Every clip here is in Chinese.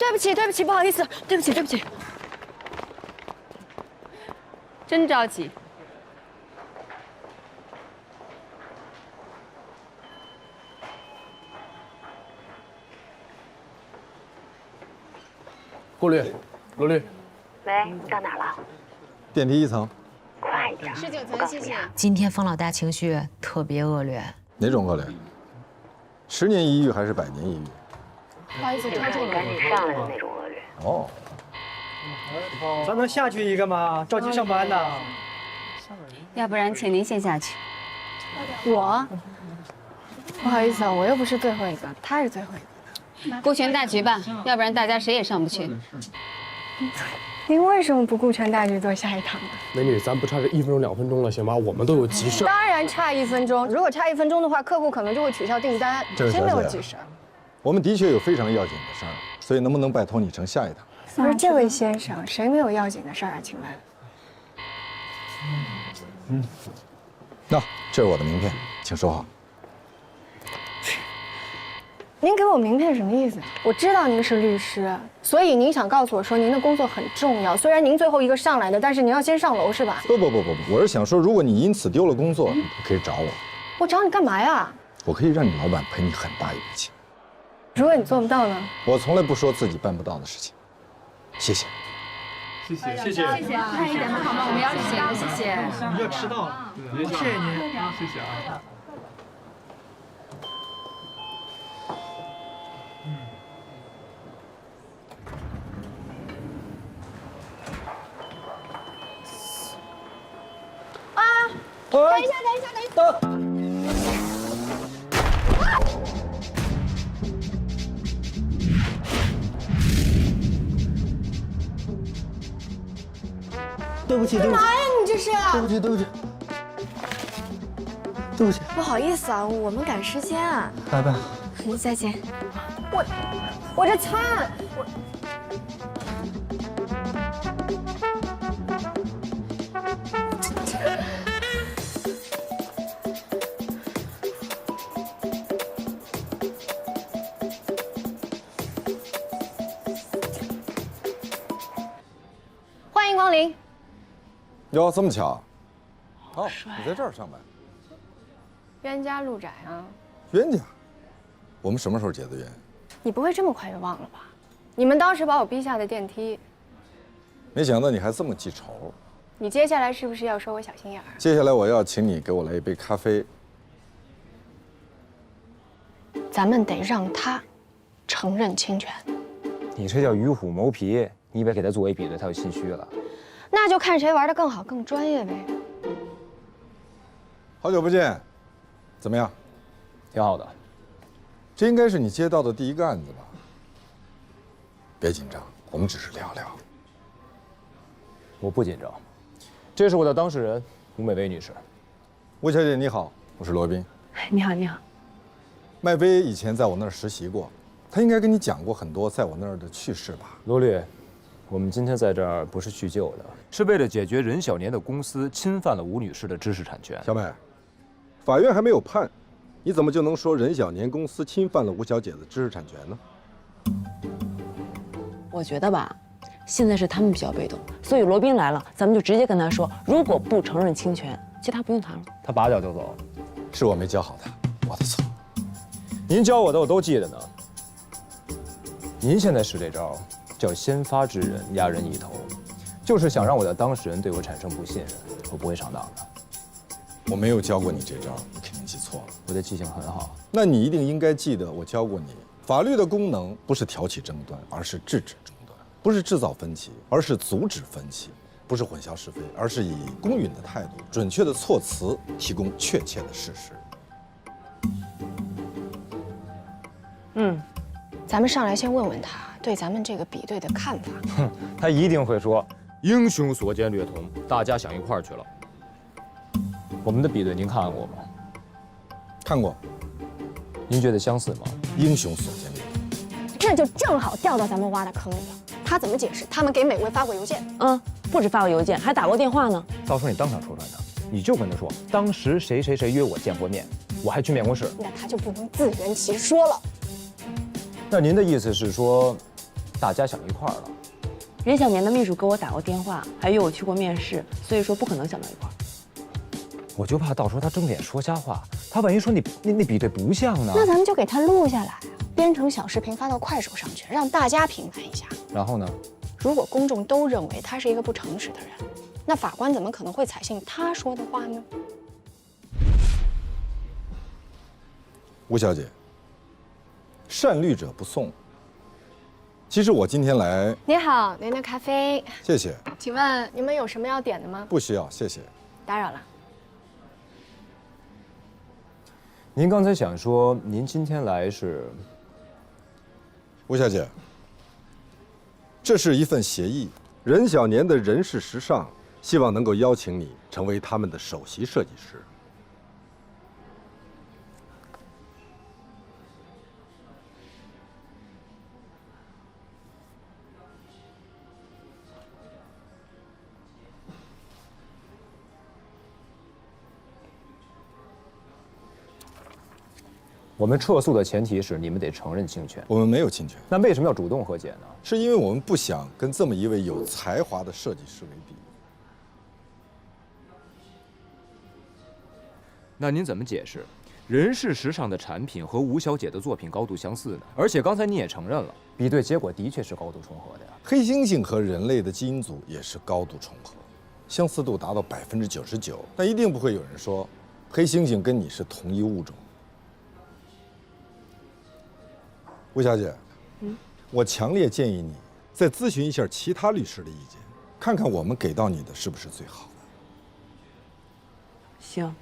对不起，对不起，不好意思，对不起，对不起。真着急。顾虑，罗律，喂，到哪儿了？电梯1层。快一点。19层，谢谢。今天方老大情绪特别恶劣，哪种恶劣？10年一遇还是100年一遇？不好意思，就是你赶紧上来的那种恶劣。哦，咱能下去一个吗？着急上班呢。要不然请您先下去。我不好意思啊，我又不是最后一个，他是最后一个。顾全大局吧，要不然大家谁也上不去。您为什么不顾全大局做下一趟呢？美女，咱不差这1分钟2分钟了，行吗？我们都有急事。当然差1分钟，如果差1分钟的话，客户可能就会取消订单。先没有急事。我们的确有非常要紧的事儿，所以能不能拜托你成下一趟？不是这位先生，谁没有要紧的事儿啊？请问？那这是我的名片，请收好。您给我名片什么意思？我知道您是律师，所以您想告诉我说您的工作很重要。虽然您最后一个上来的，但是您要先上楼是吧？不，我是想说，如果你因此丢了工作，你可以找我。我找你干嘛呀？我可以让你老板赔你很大一笔钱。如果你做不到呢？我从来不说自己办不到的事情。谢谢。谢谢。快一点吧，好吗？我们要迟到，谢谢。你要迟到了，谢谢您。谢谢啊。等一下。对不起，干嘛呀？你这是？对不起。不好意思啊，我们赶时间啊。拜拜。再见。我这餐欢迎光临。哟，这么巧？哦，你在这儿上班？冤家路窄啊。冤家？我们什么时候结的冤？你不会这么快就忘了吧？你们当时把我逼下的电梯，没想到你还这么记仇。你接下来是不是要说我小心眼儿？接下来我要请你给我来一杯咖啡。咱们得让他承认侵权。你这叫与虎谋皮，你以为给他作为比对，他就心虚了？那就看谁玩的更好、更专业呗。好久不见，怎么样？挺好的。这应该是你接到的第一个案子吧？别紧张，我们只是聊聊。我不紧张。这是我的当事人吴美薇女士。吴小姐你好，我是罗宾。你好，你好。麦薇以前在我那儿实习过，她应该跟你讲过很多在我那儿的趣事吧？罗律，我们今天在这儿不是叙旧的，是为了解决任小年的公司侵犯了吴女士的知识产权。小美，法院还没有判，你怎么就能说任小年公司侵犯了吴小姐的知识产权呢？我觉得吧，现在是他们比较被动，所以罗宾来了，咱们就直接跟他说，如果不承认侵权，其他不用谈了。他拔脚就走，是我没教好他，我的错。您教我的我都记得呢。您现在使这招叫先发制人，压人一头，就是想让我的当事人对我产生不信任。我不会上当的。我没有教过你这招，你肯定记错了。我的记性很好。那你一定应该记得我教过你，法律的功能不是挑起争端，而是制止争端；不是制造分歧，而是阻止分歧；不是混淆是非，而是以公允的态度、准确的措辞提供确切的事实。咱们上来先问问他对咱们这个比对的看法。哼，他一定会说英雄所见略同，大家想一块儿去了。我们的比对您看过吗？看过。您觉得相似吗？英雄所见略同。这就正好掉到咱们挖的坑里了。他怎么解释？他们给美薇发过邮件。不止发过邮件，还打过电话呢。到时候你当场戳穿他，你就跟他说，当时谁谁谁约我见过面，我还去面过试。那他就不能自圆其说了。那您的意思是说，大家想一块儿了。任小年的秘书给我打过电话，还约我去过面试，所以说不可能想到一块儿。我就怕到时候他睁着眼说瞎话，他万一说你比对不像呢？那咱们就给他录下来，编成小视频发到快手上去，让大家评判一下。然后呢？如果公众都认为他是一个不诚实的人，那法官怎么可能会采信他说的话呢？吴小姐，善虑者不送。其实我今天来，你好，您的咖啡。谢谢。请问你们有什么要点的吗？不需要，谢谢。打扰了。您刚才想说您今天来是？吴小姐，这是一份协议，任小年的人事时尚希望能够邀请你成为他们的首席设计师。我们撤诉的前提是你们得承认侵权。我们没有侵权，那为什么要主动和解呢？是因为我们不想跟这么一位有才华的设计师为敌。那您怎么解释人事时尚的产品和吴小姐的作品高度相似呢？而且刚才你也承认了，比对结果的确是高度重合的呀。黑猩猩和人类的基因组也是高度重合，相似度达到99%，但一定不会有人说黑猩猩跟你是同一物种。吴小姐，我强烈建议你再咨询一下其他律师的意见，看看我们给到你的是不是最好的。行。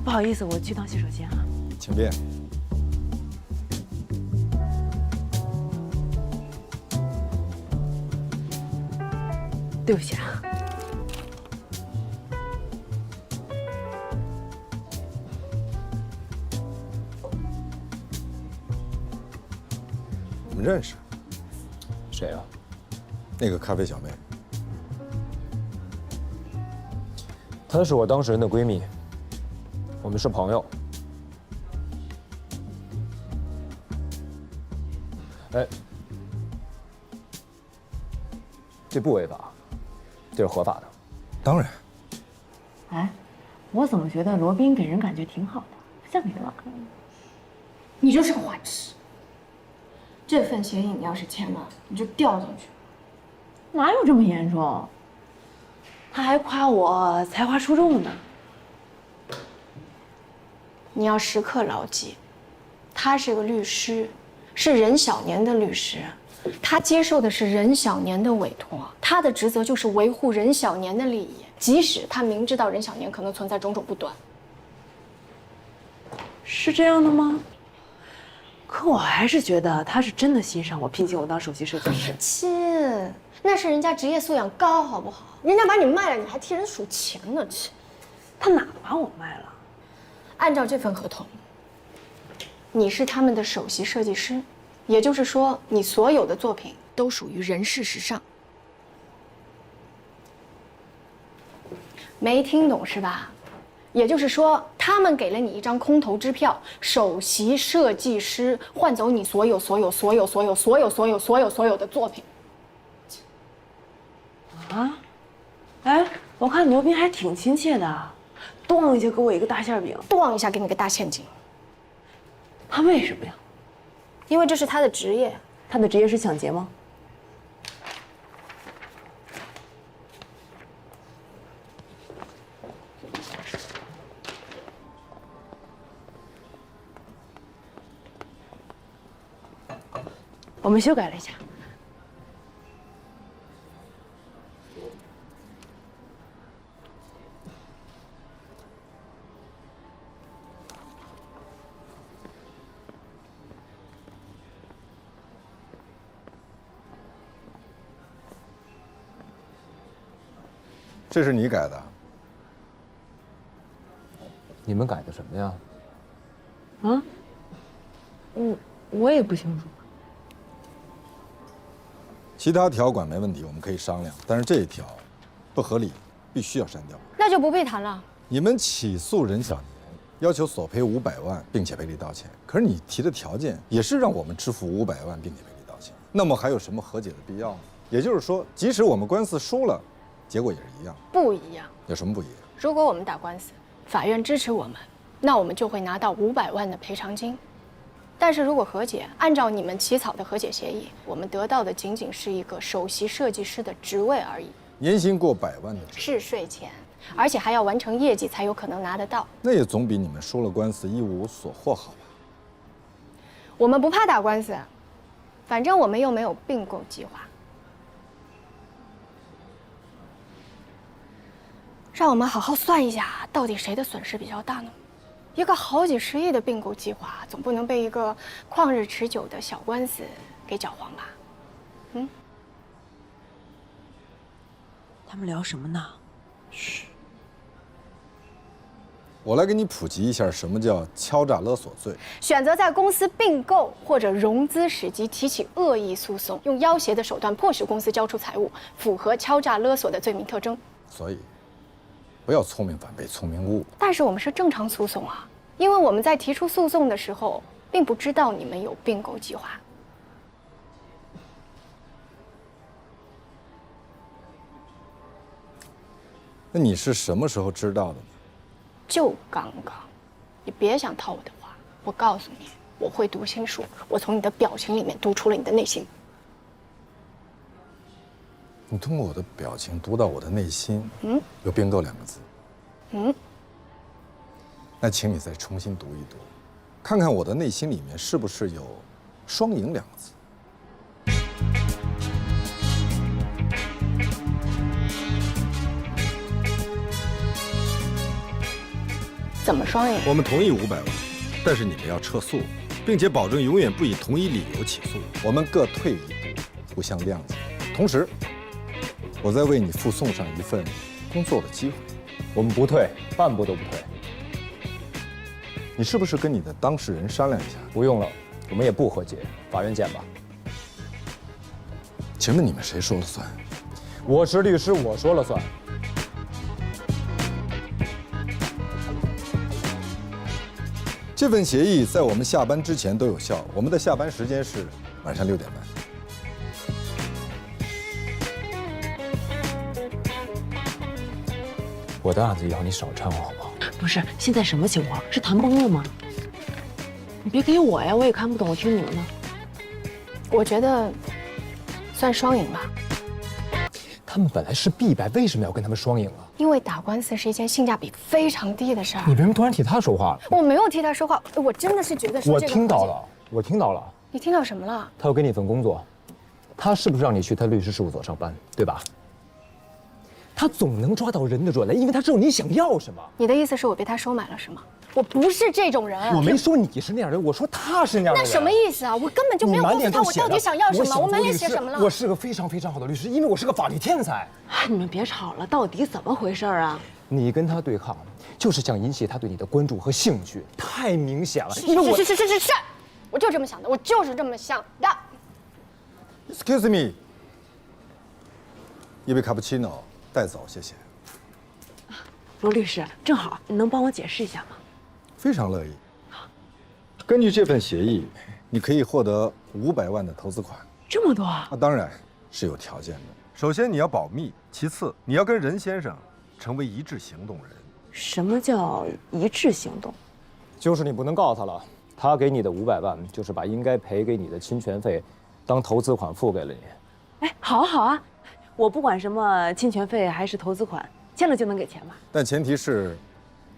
不好意思，我去趟洗手间啊。请便。对不起啊。我们认识。谁啊？那个咖啡小妹。她是我当事人的闺蜜，我们是朋友。哎，这不违法，这是合法的。当然。哎，我怎么觉得罗宾给人感觉挺好的，不像给人玩。你就是个坏痴。这份协议你要是签了，你就掉进去。哪有这么严重？他还夸我才华出众呢。你要时刻牢记，他是个律师，是任小年的律师，他接受的是任小年的委托，他的职责就是维护任小年的利益，即使他明知道任小年可能存在种种不端。是这样的吗？可我还是觉得他是真的欣赏我，聘请我当首席设计师。亲，那是人家职业素养高，好不好？人家把你卖了，你还替人数钱呢，亲。他哪把我卖了？按照这份合同，你是他们的首席设计师，也就是说，你所有的作品都属于任事时尚。没听懂是吧？也就是说，他们给了你一张空头支票，首席设计师换走你所有的作品。啊？哎，我看罗宾还挺亲切的，咣一下给我一个大馅饼，咣一下给你个大陷阱。他为什么呀？因为这是他的职业。他的职业是抢劫吗？我们修改了一下。这是你改的？你们改的什么呀？啊？我也不清楚。其他条款没问题，我们可以商量，但是这一条不合理，必须要删掉。那就不必谈了。你们起诉任小年，要求索赔500万，并且赔礼道歉。可是你提的条件也是让我们支付500万，并且赔礼道歉。那么还有什么和解的必要呢？也就是说，即使我们官司输了，结果也是一样。不一样。有什么不一样？如果我们打官司，法院支持我们，那我们就会拿到500万的赔偿金。但是如果和解，按照你们起草的和解协议，我们得到的仅仅是一个首席设计师的职位而已，年薪过100万的，是税前，而且还要完成业绩才有可能拿得到。那也总比你们输了官司一无所获好吧？我们不怕打官司，反正我们又没有并购计划。让我们好好算一下，到底谁的损失比较大呢？一个好几十亿的并购计划，总不能被一个旷日持久的小官司给搅黄吧？嗯？他们聊什么呢？嘘。我来给你普及一下什么叫敲诈勒索罪。选择在公司并购或者融资时机提起恶意诉讼，用要挟的手段迫使公司交出财物，符合敲诈勒索的罪名特征。所以，不要聪明反被聪明误。但是我们是正常诉讼啊，因为我们在提出诉讼的时候，并不知道你们有并购计划。那你是什么时候知道的呢？就刚刚，你别想套我的话。我告诉你，我会读心术，我从你的表情里面读出了你的内心。你通过我的表情读到我的内心，有并购2个字。那请你再重新读一读，看看我的内心里面是不是有双赢2个字。怎么双赢？我们同意500万，但是你们要撤诉，并且保证永远不以同一理由起诉。我们各退一步，互相谅解。同时，我再为你附送上一份工作的机会。我们不退，半步都不退。你是不是跟你的当事人商量一下？不用了，我们也不和解，法院见吧。请问你们谁说了算？我是律师，我说了算。这份协议在我们下班之前都有效。我们的下班时间是晚上6点半。我的案子以后你少掺和好不好？不是，现在什么情况？是谈崩了吗？你别给我呀，我也看不懂，我听你们的。我觉得算双赢吧。他们本来是必败，为什么要跟他们双赢啊？因为打官司是一件性价比非常低的事儿。你为什么突然替他说话了？我没有替他说话，我真的是觉得是这个。我听到了，我听到了。你听到什么了？他要给你一份工作，他是不是让你去他律师事务所上班，对吧？他总能抓到人的软肋，因为他知道你想要什么。你的意思是我被他收买了是吗？我不是这种人。我没说你是那样人，我说他是那样的人。那什么意思啊？我根本就没有告诉他我到底想要什么。我满脸写什么了？我是个非常非常好的律师，因为我是个法律天才。你们别吵了，到底怎么回事啊？你跟他对抗，就是想引起他对你的关注和兴趣，太明显了。因为我是，我就这么想的，我就是这么想的。Excuse me， 一杯卡布奇诺带走，谢谢。罗律师，正好，你能帮我解释一下吗？非常乐意。根据这份协议，你可以获得500万的投资款。这么多啊？那当然是有条件的。首先你要保密，其次你要跟任先生成为一致行动人。什么叫一致行动？就是你不能告他了，他给你的500万就是把应该赔给你的侵权费当投资款付给了你。哎，好啊好啊，我不管什么侵权费还是投资款，签了就能给钱吧？但前提是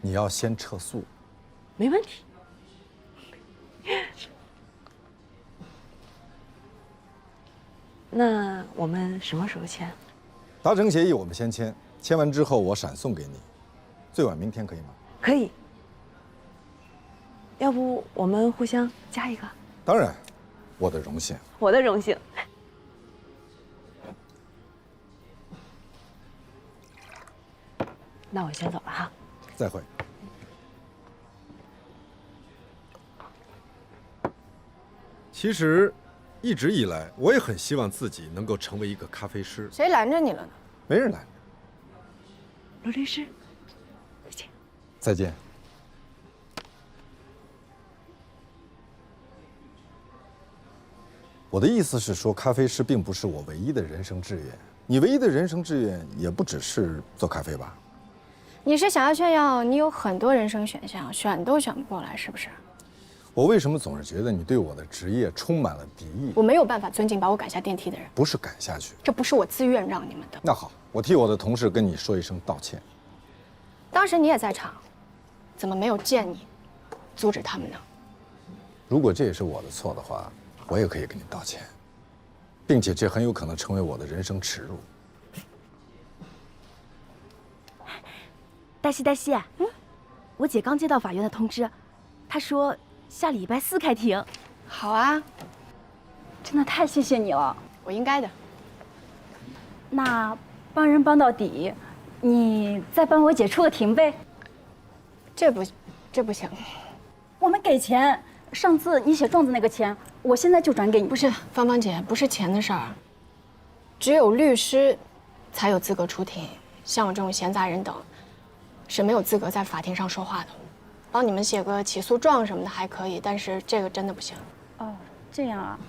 你要先撤诉。没问题。那我们什么时候签？达成协议我们先签，签完之后我闪送给你，最晚明天可以吗？可以。要不我们互相加一个？当然，我的荣幸。我的荣幸。那我先走了哈。再会。其实，一直以来，我也很希望自己能够成为一个咖啡师。谁拦着你了呢？没人拦着。罗律师，再见。再见。我的意思是说，咖啡师并不是我唯一的人生志愿。你唯一的人生志愿也不只是做咖啡吧？你是想要炫耀你有很多人生选项，选都选不过来，是不是？我为什么总是觉得你对我的职业充满了敌意？我没有办法尊敬把我赶下电梯的人，不是赶下去。这不是我自愿让你们的。那好，我替我的同事跟你说一声道歉。当时你也在场，怎么没有见你阻止他们呢？如果这也是我的错的话，我也可以跟你道歉，并且这很有可能成为我的人生耻辱。黛西，我姐刚接到法院的通知，她说下礼拜4开庭。好啊，真的太谢谢你了，我应该的。那帮人帮到底，你再帮我姐出个庭呗。这不行。我们给钱，上次你写状子那个钱，我现在就转给你。不是，芳芳姐，不是钱的事儿，只有律师才有资格出庭，像我这种闲杂人等是没有资格在法庭上说话的。帮你们写个起诉状什么的还可以，但是这个真的不行。哦，这样啊。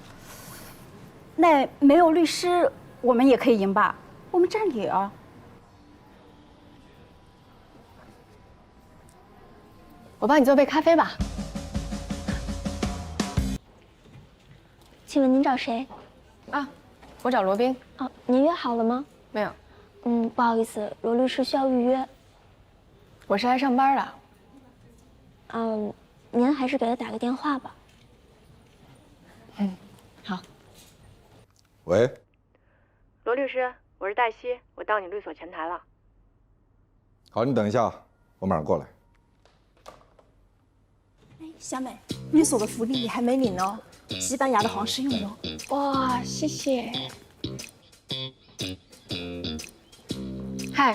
那没有律师，我们也可以赢吧？我们占理啊。我帮你做杯咖啡吧。请问您找谁？啊，我找罗宾。哦，您约好了吗？没有。不好意思，罗律师需要预约。我是来上班的。您还是给他打个电话吧。好。喂，罗律师，我是黛西，我到你律所前台了。好，你等一下，我马上过来。小美，律所的福利你还没领呢，西班牙的皇室用的。哇，谢谢。嗨。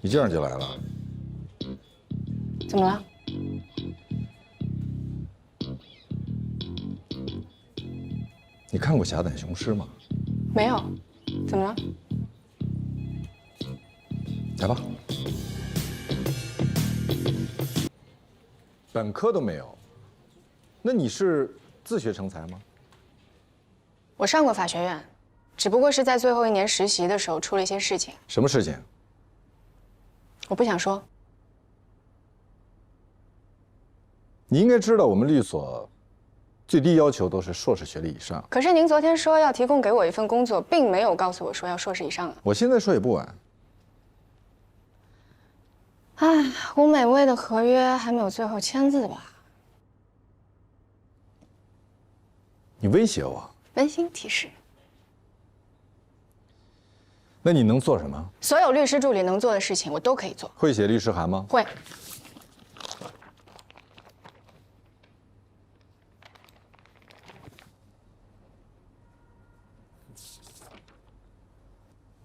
你这样就来了？怎么了？你看过《侠胆雄狮》吗？没有。怎么了？来吧。本科都没有，那你是自学成才吗？我上过法学院，只不过是在最后1年实习的时候出了一些事情。什么事情？我不想说。你应该知道，我们律所最低要求都是硕士学历以上。可是您昨天说要提供给我一份工作，并没有告诉我说要硕士以上啊。我现在说也不晚。唉，吴美薇的合约还没有最后签字吧？你威胁我？温馨提示。那你能做什么？所有律师助理能做的事情，我都可以做。会写律师函吗？会。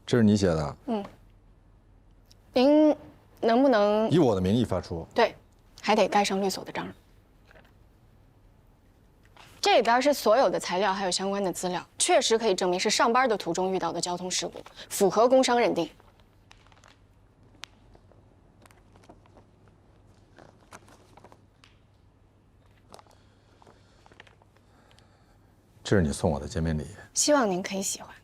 这是你写的？您能不能以我的名义发出？对，还得盖上律所的章。这里边是所有的材料，还有相关的资料，确实可以证明是上班的途中遇到的交通事故，符合工伤认定。这是你送我的见面礼，希望您可以喜欢。